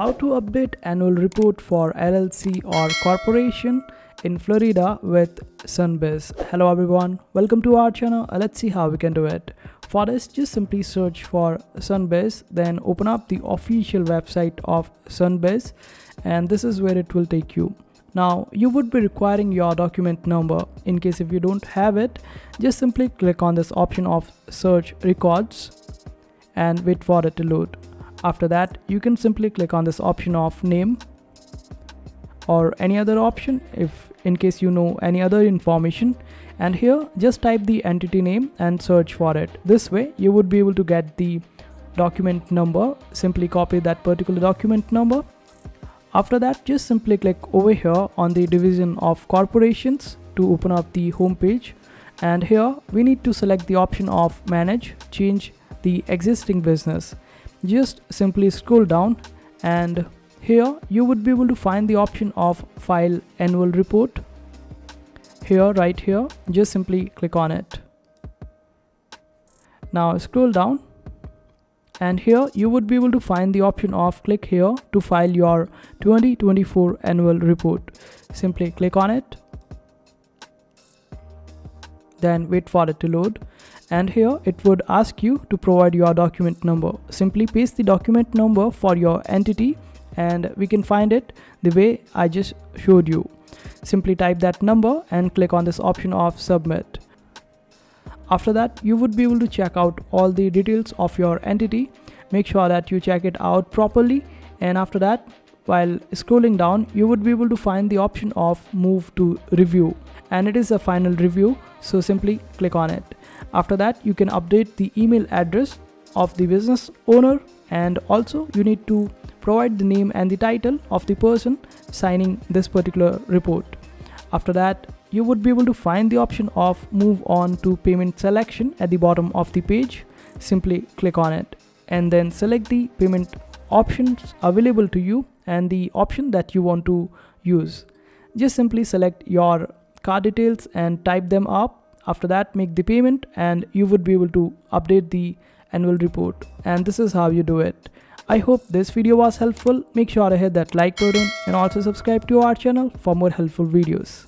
How to update annual report for LLC or corporation in Florida with Sunbiz. Hello everyone, welcome to our channel. Let's see how we can do it. For this, just simply search for Sunbiz, then open up the official website of Sunbiz, and this is where it will take you. Now you would be requiring your document number. In case if you don't have it, just simply click on this option of search records and wait for it to load. After that, you can simply click on this option of name or any other option if in case you know any other information, and here just type the entity name and search for it. This way you would be able to get the document number. Simply copy that particular document number. After that, just simply click over here on the division of corporations to open up the home page, and here we need to select the option of manage change the existing business. Just simply scroll down, and here you would be able to find the option of file annual report. Here, right here, just simply click on it. Now scroll down, and here you would be able to find the option of click here to file your 2024 annual report. Simply click on it, then wait for it to load, and here it would ask you to provide your document number. Simply paste the document number for your entity, and we can find it the way I just showed you. Simply type that number and click on this option of submit. After that, you would be able to check out all the details of your entity. Make sure that you check it out properly, and after that, while scrolling down, you would be able to find the option of move to review, and it is a final review, so simply click on it. After that, you can update the email address of the business owner, and also you need to provide the name and the title of the person signing this particular report. After that, you would be able to find the option of move on to payment selection at the bottom of the page. Simply click on it and then select the payment options available to you and the option that you want to use. Just simply select your card details and type them up. After that, make the payment and you would be able to update the annual report, and this is how you do it. I hope this video was helpful. Make sure to hit that like button and also subscribe to our channel for more helpful videos.